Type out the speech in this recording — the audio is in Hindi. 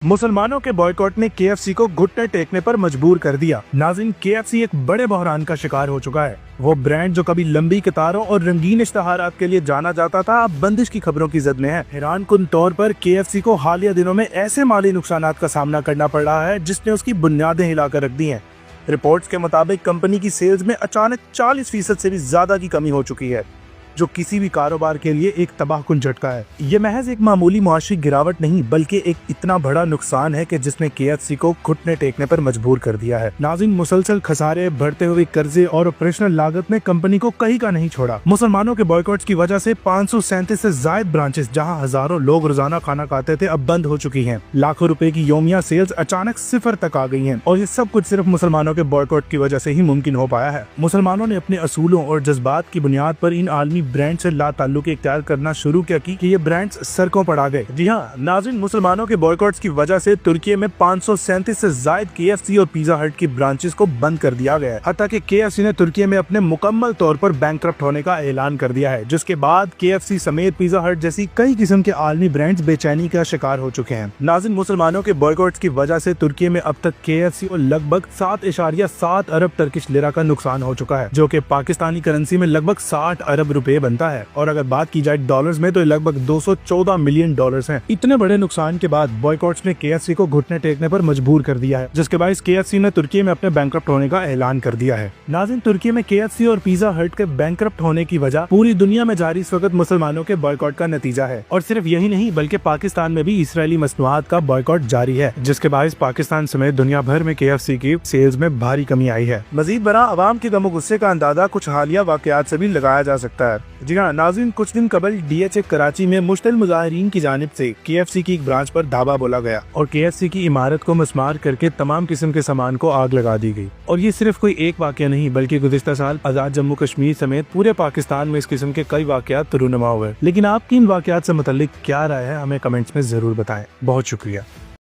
मुसलमानों के बॉयकॉट ने केएफसी को घुटने टेकने पर मजबूर कर दिया। नाज़रीन, केएफसी एक बड़े बहरान का शिकार हो चुका है। वो ब्रांड जो कभी लंबी कतारों और रंगीन इश्तहारात के लिए जाना जाता था, अब बंदिश की खबरों की जद में है। हैरानकुन तौर पर केएफसी को हालिया दिनों में ऐसे माली नुकसानात का सामना करना पड़ रहा है जिसने उसकी बुनियादें हिलाकर रख दी हैं। रिपोर्ट्स के मुताबिक कंपनी की सेल्स में अचानक 40% से भी ज्यादा की कमी हो चुकी है, जो किसी भी कारोबार के लिए एक तबाहकुन झटका है। ये महज एक मामूली मुआशी गिरावट नहीं, बल्कि एक इतना बड़ा नुकसान है कि जिसने केएफसी को घुटने टेकने पर मजबूर कर दिया है। नाज़रीन, मुसलसल खसारे, बढ़ते हुए कर्जे और ऑपरेशनल लागत ने कंपनी को कहीं का नहीं छोड़ा। मुसलमानों के बॉयकॉट्स की वजह से 537 से जायद ब्रांचेस, जहां हजारों लोग रोजाना खाना खाते थे, अब बंद हो चुकी हैं। लाखों रुपए की योमिया सेल्स अचानक सिफर तक आ गई हैं, और ये सब कुछ सिर्फ मुसलमानों के बॉयकॉट की वजह से ही मुमकिन हो पाया है। मुसलमानों ने अपने असूलों और जज्बात की बुनियाद पर इन आलमी ब्रांड से लाताल्लुकी इख्तियार करना शुरू किया कि ये ब्रांड्स सड़कों पर आ गए। जी हाँ नाज़रीन, मुसलमानों के बॉयकॉट्स की वजह से तुर्की में 537 से जायद केएफसी और पिज़्ज़ा हट की ब्रांचेस को बंद कर दिया गया है। हत्ता कि केएफसी ने तुर्की में अपने मुकम्मल तौर पर बैंकक्रप्ट होने का ऐलान कर दिया है, जिसके बाद केएफसी समेत पिज़्ज़ा हट जैसी कई किस्म के आलमी ब्रांड्स बेचैनी का शिकार हो चुके हैं। नाज़रीन, मुसलमानों के बॉयकॉट्स की वजह से तुर्की में अब तक केएफसी को लगभग 7.7 अरब टर्किश लिरा का नुकसान हो चुका है, जो कि पाकिस्तानी करेंसी में लगभग 60 अरब रुपए बनता है। और अगर बात की जाए डॉलर्स में तो लगभग 214 मिलियन डॉलर्स हैं। इतने बड़े नुकसान के बाद बॉयकॉट्स ने केएफसी को घुटने टेकने पर मजबूर कर दिया है, जिसके बाद केएफसी ने तुर्की में अपने बैंकक्रप्ट होने का ऐलान कर दिया है। नाज़रीन, तुर्की में केएफसी और पिज़्ज़ा हट के बैंकक्रप्ट होने की वजह पूरी दुनिया में जारी इस वक्त मुसलमानों के बॉयकॉट का नतीजा है। और सिर्फ यही नहीं, बल्कि पाकिस्तान में भी इसराइली मसनूआत का बॉयकॉट जारी है, जिसके बाद पाकिस्तान समेत दुनिया भर में केएफसी की सेल्स में भारी कमी आई है। मजीद बड़ा अवाम के गम गुस्से का अंदाजा कुछ हालिया वाकयात से भी लगाया जा सकता है। जी हाँ नाज़रीन, कुछ दिन कबल डीएचए कराची में मुश्तिल मुजाहिरीन की जानिब से केएफसी की एक ब्रांच पर धावा बोला गया और केएफसी की इमारत को मस्मार करके तमाम किस्म के सामान को आग लगा दी गई। और ये सिर्फ कोई एक वाकया नहीं, बल्कि गुज़िश्ता साल आजाद जम्मू कश्मीर समेत पूरे पाकिस्तान में इस किस्म के कई वाकयात रूनुमा हुए। लेकिन आपकी इन वाकयात से मुतल्लिक क्या राय है, हमें कमेंट्स में जरूर बताएं। बहुत शुक्रिया।